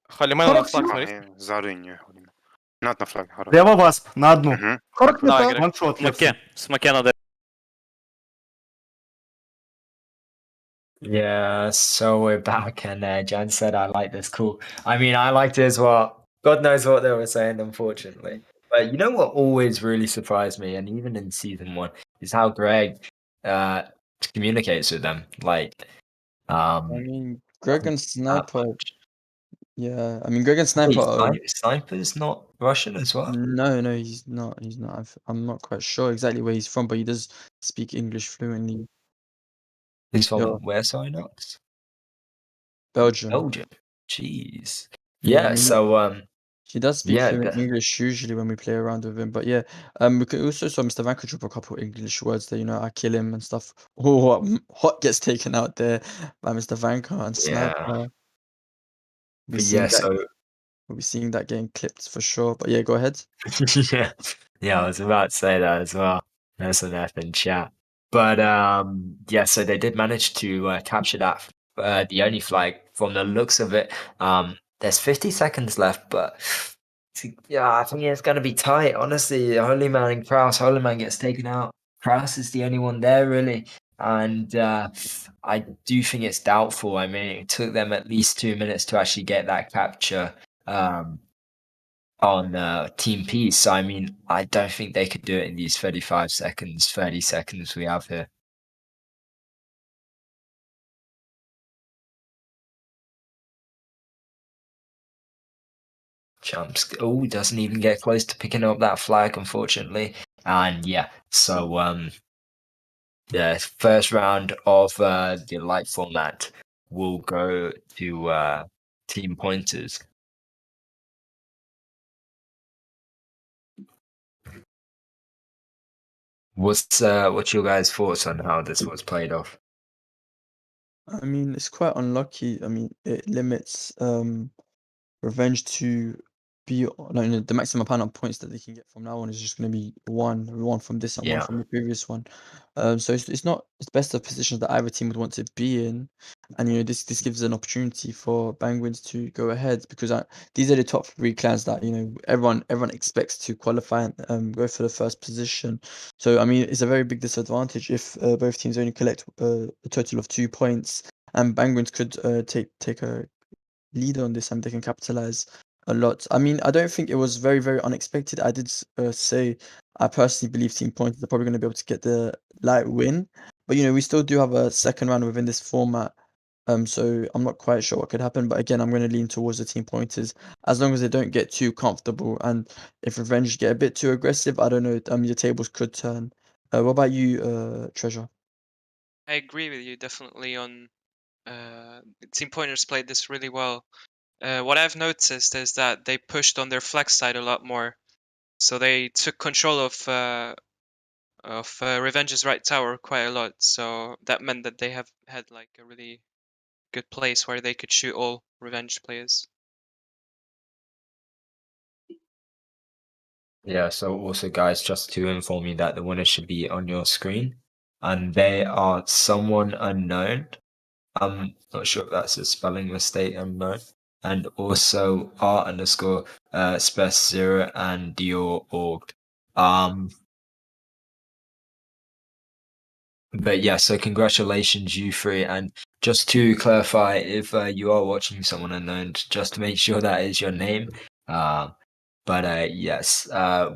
Халиман у нас Хорошо. флаг, смотрите. Зарыню. На флаг. Хорош. Лево васп на одну. Хорек Давай, метал. Грег. Ваншот. Смоке надо. Yeah, so we're back, and Jan said I like this call. I mean, I liked it as well. God knows what they were saying, unfortunately. But you know what always really surprised me, and even in season 1, is how Greg communicates with them. Like, I mean, Greg and that Sniper. much. Yeah, I mean, Greg and Wait, Sniper. Are, Sniper's not Russian as well? no, he's not. I'm not quite sure exactly where he's from, but he does speak English fluently. He's from Yeah. where, sorry, Knox? Belgium. Belgium. Jeez. Yeah, I Yeah, mean, so he does speak yeah, fluent that- English usually when we play around with him. But yeah, we could also saw Mr. Van could drop a couple English words there. I kill him and stuff. Oh, Hot gets taken out there by Mr. Vanka and Yeah. Sniper. but yeah, so We'll be seeing that getting clipped for sure. But yeah, go ahead. yeah, I was about to say that as well. There's an F in chat. But yeah, so they did manage to capture that the only flag from the looks of it. There's 50 seconds left, but yeah, I think it's gonna be tight. Honestly, Holy Man and Kraus. Holy Man gets taken out. Kraus is the only one there really. And I do think it's doubtful. I mean, it took them at least 2 minutes to actually get that capture on Team Peace. So, I mean, I don't think they could do it in these 35 seconds, 30 seconds we have here. Jumps. Oh, doesn't even get close to picking up that flag, unfortunately. And yeah, so the first round of the light format will go to team pointers. What's your guys' thoughts on how this was played off? I mean, it's quite unlucky. I mean, it limits Revenge to be like the maximum amount of points that they can get from now on is just going to be one from this and one Yeah. from the previous one. So it's not it's best of positions that either team would want to be in, and this gives an opportunity for Penguins to go ahead because these are the top three clans that everyone expects to qualify and go for the first position. So I mean, it's a very big disadvantage if both teams only collect a total of 2 points, and Penguins could take a lead on this and they can capitalize a lot. I mean, I don't think it was very, very unexpected. I did say I personally believe Team Points are probably going to be able to get the light win, but we still do have a second round within this format. So I'm not quite sure what could happen, but again, I'm going to lean towards the Team Pointers as long as they don't get too comfortable. And if Revenge get a bit too aggressive, I don't know. Your tables could turn. What about you, Treasure? I agree with you definitely on Team Pointers played this really well. What I've noticed is that they pushed on their flex side a lot more, so they took control of Revenge's right tower quite a lot. So that meant that they have had like a really good place where they could shoot all Revenge players. Yeah, so also guys, just to inform you that the winner should be on your screen, and they are someone unknown. I'm not sure if that's a spelling mistake, unknown, and also R_Spec0 and Dior org. But yeah, so congratulations, you three. And just to clarify, if you are watching someone unknown, just to make sure that is your name. But yes,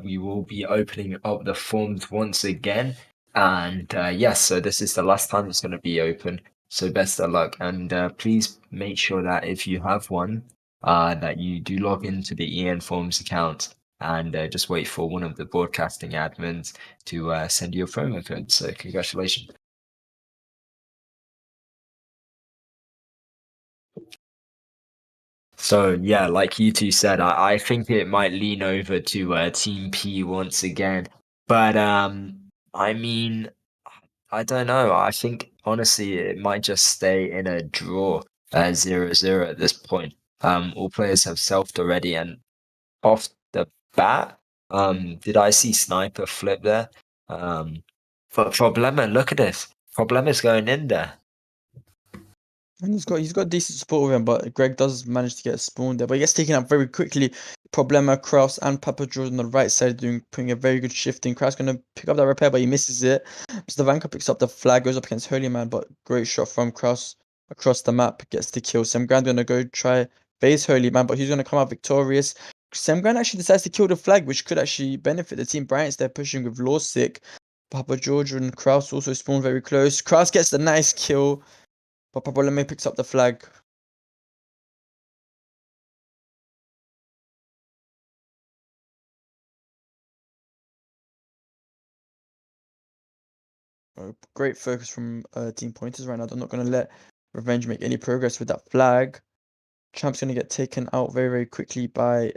we will be opening up the forms once again. And yes, so this is the last time it's going to be open. So best of luck. And please make sure that if you have one, that you do log into the EN Forms account and just wait for one of the broadcasting admins to send you a promo code. So congratulations. So yeah, like you two said, I think it might lean over to Team P once again. But I mean, I don't know. I think honestly it might just stay in a draw 0-0 at this point. All players have selfed already, and off the bat, did I see Sniper flip there? But Problema, look at this. Problema's going in there. And he's got decent support with him, but Greg does manage to get a spawn there. But he gets taken out very quickly. Problema, Kraus, and Papa George on the right side putting a very good shift in. Kraus gonna pick up that repair, but he misses it. Mr. Vanka picks up the flag, goes up against Holy Man, but great shot from Kraus across the map, gets the kill. Semgrand gonna go try base Holy Man, but he's gonna come out victorious. Semgrand actually decides to kill the flag, which could actually benefit the team. Bryant's there pushing with Lawsick. Papa George and Kraus also spawn very close. Kraus gets the nice kill. But Problema picks up the flag. Great focus from Team Pointers right now. They're not going to let Revenge make any progress with that flag. Champ's going to get taken out very, very quickly by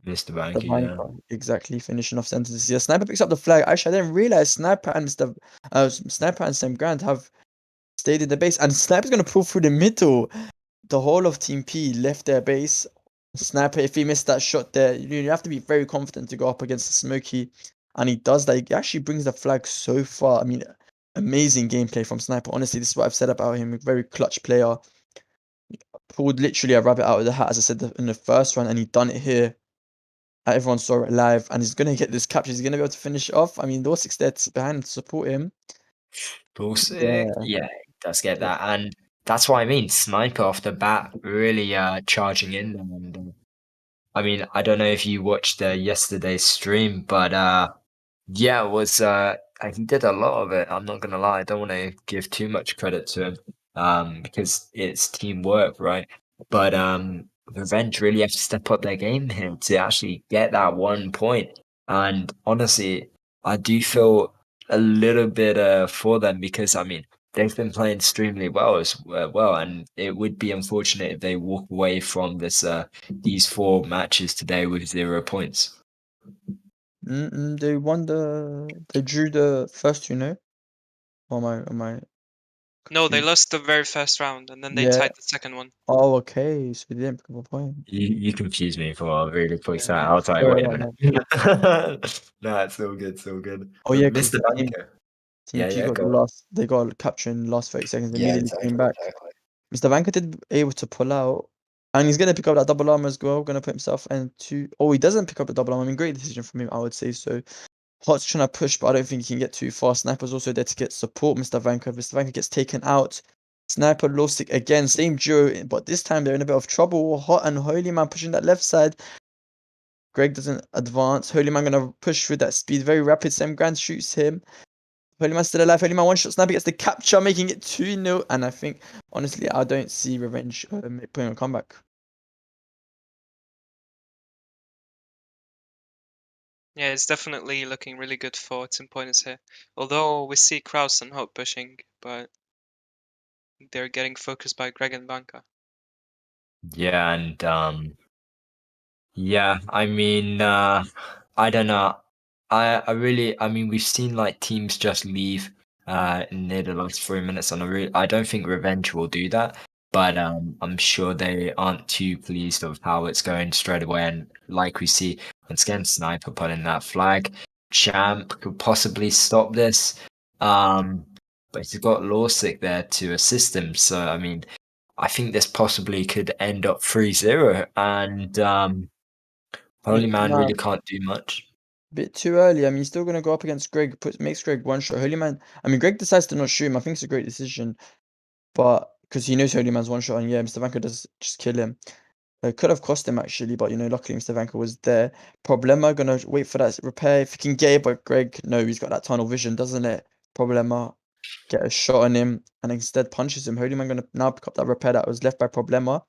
Mr. Banky, yeah. Exactly, finishing off sentences. Yeah, Sniper picks up the flag. Actually, I didn't realize Sniper and Sniper and Sam Grant have stayed in the base, and Sniper's going to pull through the middle. The whole of Team P left their base. Sniper, if he missed that shot there, you have to be very confident to go up against the Smoky. And he does that. He actually brings the flag so far. I mean, amazing gameplay from Sniper. Honestly, this is what I've said about him. A very clutch player. Pulled literally a rabbit out of the hat, as I said in the first round, and he done it here. Everyone saw it live, and he's going to get this capture. He's going to be able to finish it off. I mean, Lawsick's there behind him to support him. Lawsick, yeah, he does get that. And that's what I mean. Sniper off the bat, really charging in. And I mean, I don't know if you watched yesterday's stream, but yeah, it was he did a lot of it. I'm not gonna lie. I don't want to give too much credit to him, because it's teamwork, right? But Revenge really have to step up their game here to actually get that 1 point. And honestly, I do feel a little bit for them because I mean they've been playing extremely well as well, and it would be unfortunate if they walk away from this these 4 matches today with 0 points. They won they drew the first two, no? Or am I No, they confused? lost the very first round, and then they Yeah. tied the second one. Oh, okay. So they didn't pick up a point. You confused me for a really quick second. I was like, Sorry wait a about minute. No, it's all good, it's all good. Oh But yeah, because Mr. Banker. Team Yeah, P yeah, got the go on. last. They got a capture in the last 30 seconds. Yeah, Immediately came exactly, back. exactly. Mr. Vanka did able to pull out, and he's gonna pick up that double arm as well. Gonna put himself into. Oh, he doesn't pick up the double arm. I mean, great decision from him, I would say so. Hot's trying to push, but I don't think he can get too far. Sniper's also there to get support. Mr. Vanka. Mr. Vanka gets taken out. Sniper Losik again, same duo, but this time they're in a bit of trouble. Hot and Holy Man pushing that left side. Greg doesn't advance. Holy Man gonna push with that speed, very rapid. Sam Grand shoots him. Holy Man still alive. Holy Man one shot. Sniper gets the capture, making it 2-0. And I think, honestly, I don't see Revenge putting a comeback. Yeah, it's definitely looking really good for Team Pointers here. Although we see Kraus and Hot pushing, but they're getting focused by Greg and Vanka. Yeah, and yeah, I mean, I don't know. I mean, we've seen like teams just leave near the last 3 minutes, and I don't think Revenge will do that. But I'm sure they aren't too pleased of how it's going straight away. And like we see, once again, Sniper putting that flag. Champ could possibly stop this. But he's got Lawsick there to assist him. So I mean, I think this possibly could end up 3-0, and Holy Man Nah, really can't do much. bit too early. I mean, he's still gonna go up against Greg. Makes Greg one shot. Holy Man. I mean, Greg decides to not shoot him. I think it's a great decision, but because he knows Holy Man's one shot, and yeah, Mr. Vanka does just kill him. It could have cost him actually, but luckily Mr. Vanka was there. Problema gonna wait for that repair if he can get it, but Greg, no, he's got that tunnel vision, doesn't it? Problema get a shot on him and instead punches him. Holy Man gonna now pick up that repair that was left by Problema.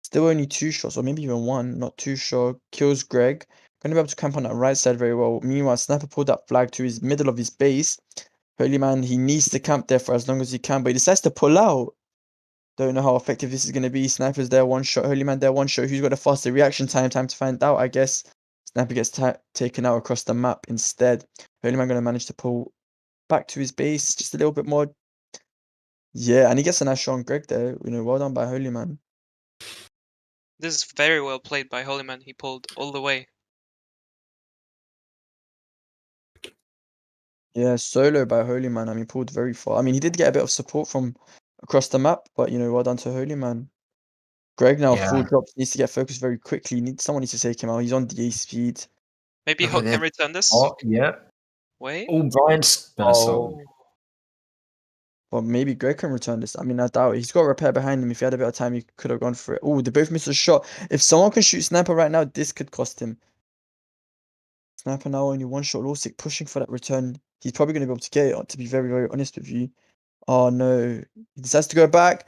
Still only 2 shots, or maybe even 1, not too sure. Kills Greg. Gonna be able to camp on that right side very well. Meanwhile, Sniper pulled that flag to his middle of his base. Holy Man, he needs to camp there for as long as he can, but he decides to pull out. Don't know how effective this is going to be. Sniper's there, one shot. Holy Man there, one shot. Who's got a faster reaction time? Time to find out, I guess. Sniper gets taken out across the map instead. Holy Man going to manage to pull back to his base just a little bit more. Yeah, and he gets a nice shot on Greg there. Well done by Holy Man. This is very well played by Holy Man. He pulled all the way. Yeah, solo by Holy Man. I mean, pulled very far. I mean, he did get a bit of support from across the map, but well done to Holy Man. Greg now full Yeah. drops, needs to get focused very quickly. Someone needs to take him out. He's on DA speed. Maybe Look Hot at can this. return this. Oh, yeah. Wait. Oh, Brian's gonna stop. But maybe Greg can return this. I mean, I doubt it. He's got a repair behind him. If he had a bit of time, he could have gone for it. Oh, they both missed a shot. If someone can shoot Sniper right now, this could cost him. Sniper now only one shot. Lawsick pushing for that return. He's probably going to be able to get it, to be very, very honest with you. Oh, no. He decides to go back.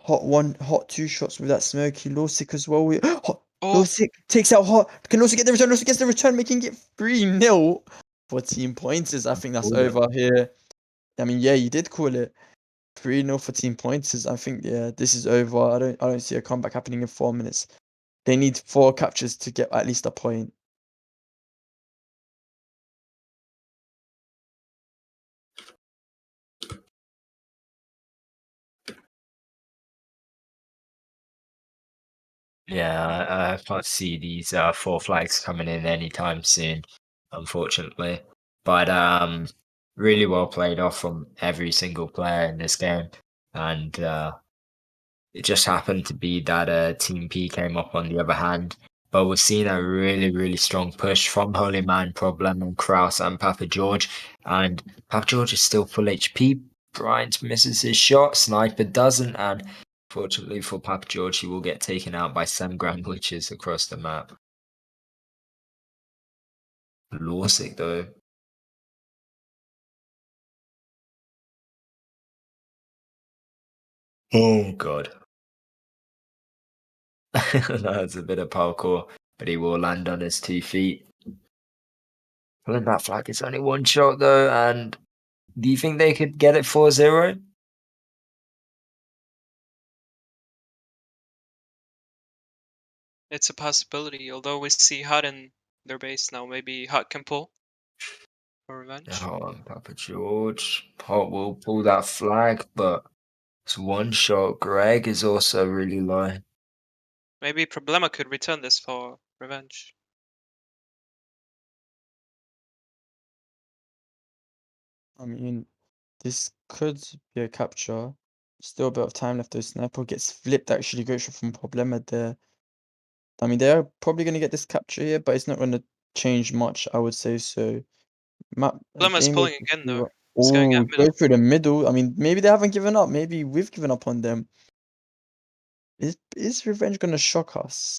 Hot 2 shots with that smoky. Lawsick as well. Hot. Oh. Lawsick takes out Hot. Can Lawsick get the return? Lawsick gets the return, making it 3-0 for Team Pointers. I think that's over here. I mean, yeah, you did call it. 3-0 for Team Pointers. I think this is over. I don't see a comeback happening in 4 minutes. They need 4 captures to get at least a point. Yeah, I can't see these 4 flags coming in anytime soon, unfortunately. But really well played off from every single player in this game, and it just happened to be that Team P came up on the other hand. But we're seeing a really, really strong push from Holy Man, Problem, and Kraus and Papa George. And Papa George is still full HP. Bryant misses his shot. Sniper doesn't. And fortunately for Papa George, he will get taken out by Sam Grand Glitches across the map. Lawsick, though. Oh, God. That's a bit of parkour, but he will land on his 2 feet. Pulling that flag, it's only one shot though, and do you think they could get it 4-0? It's a possibility, although we see Hut in their base now. Maybe Hut can pull for revenge. Hold on, Papa George. Hot will pull that flag, but it's one shot. Greg is also really low. Maybe Problema could return this for revenge. I mean, this could be a capture. Still a bit of time left though. Sniper gets flipped, actually goes from Problema there. I mean, they're probably going to get this capture here, but it's not going to change much, I would say. So, Problema's game pulling is again though. He's oh, going at go middle. through the middle. I mean, maybe they haven't given up. Maybe we've given up on them. Is Revenge going to shock us?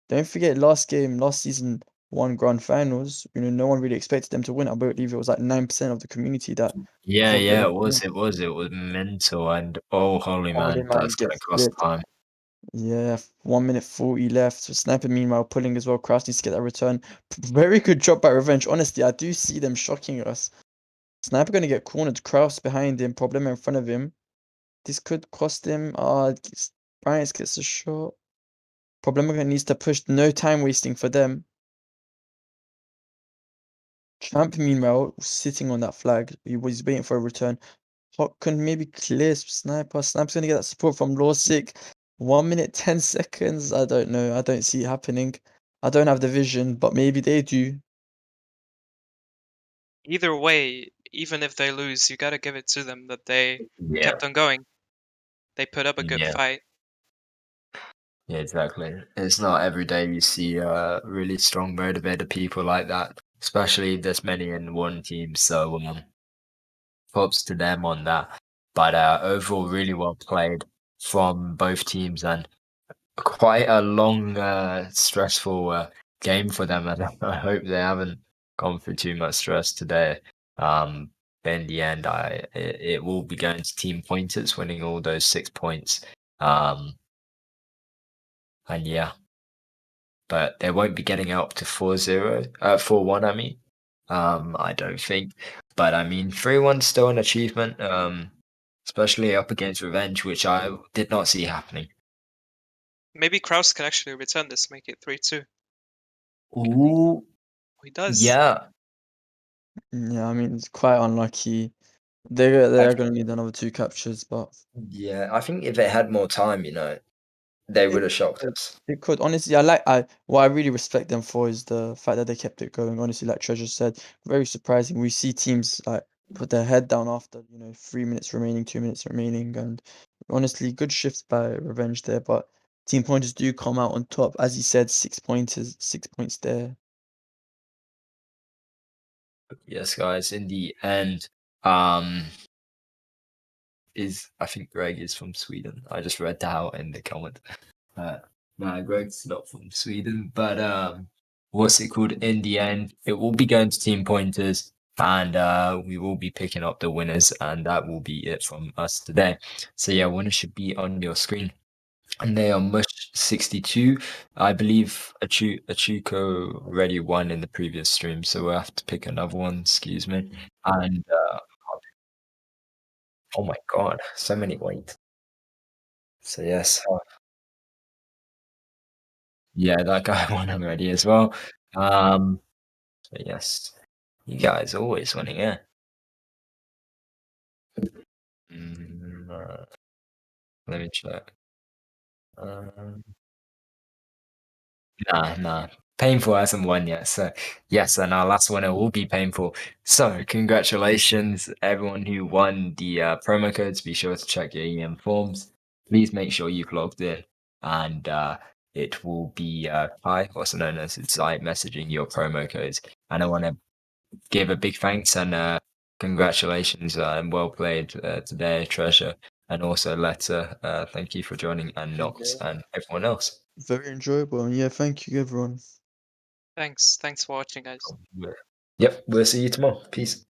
Don't forget, last season, won grand finals. You know, no one really expected them to win. I believe it was like 9% of the community that Yeah, thought they yeah, would it was, win. it was mental, and oh, holy Holy man, man that's gonna gets cost flipped. time. Yeah, 1 minute 40 left. So Sniper, meanwhile, pulling as well. Kraus needs to get that return. Very good job by Revenge. Honestly, I do see them shocking us. Sniper going to get cornered. Kraus behind him. Problem in front of him. This could cost him. Bryant gets a shot. Problema needs to push. No time wasting for them. Champ, meanwhile, sitting on that flag. He was waiting for a return. Hawk can maybe clear Sniper. Sniper's going to get that support from Lawsick. 1 minute, 10 seconds. I don't know. I don't see it happening. I don't have the vision, but maybe they do. Either way, even if they lose, you gotta give it to them that they Yeah, kept on going. They put up a good yeah, fight. yeah, exactly. It's not every day you see really strong, motivated people like that, especially this many in one team. So props to them on that. But overall, really well played from both teams, and quite a long, stressful game for them. And I hope they haven't gone through too much stress today. But in the end, it will be going to team pointers, winning all those 6 points. And yeah, but they won't be getting up to 4-0, 4-1. I mean, I don't think. But I mean, 3-1 still an achievement. Especially up against Revenge, which I did not see happening. Maybe Kraus can actually return this, make it 3-2. Ooh, He does. yeah. Yeah, I mean, it's quite unlucky. They're going to need another 2 captures, but Yeah, I think if they had more time, they would have shocked could. us. It could. Honestly, what I really respect them for is the fact that they kept it going. Honestly, like Treasure said, very surprising. We see teams like put their head down after 3 minutes remaining, 2 minutes remaining, and honestly, good shifts by Revenge there. But team pointers do come out on top, as you said, 6 pointers, 6 points there. Yes, guys. In the end, I think Greg is from Sweden. I just read that out in the comment. No, Greg's not from Sweden, but what's it called? In the end, it will be going to team pointers, and we will be picking up the winners, and that will be it from us today. So yeah, winners should be on your screen, and they are Mush 62. I believe Achuko already won in the previous stream, so we'll have to pick another one. Excuse me, and oh my god, so many weights. So yes, yeah, that guy won already as well. So yes, you guys always winning, yeah. Mm, let me check. Nah. Painful hasn't won yet. So yes, and our last winner will be Painful. So congratulations, everyone who won the promo codes. Be sure to check your EM forms. Please make sure you've logged in, and it will be Kai, also known as Insight, messaging your promo codes. And I want to give a big thanks and congratulations and well played today, Treasure, and also Letter. Thank you for joining, and Nox and everyone else. Very enjoyable. And yeah, thank you, everyone. Thanks for watching, guys. Yep, we'll see you tomorrow. Peace.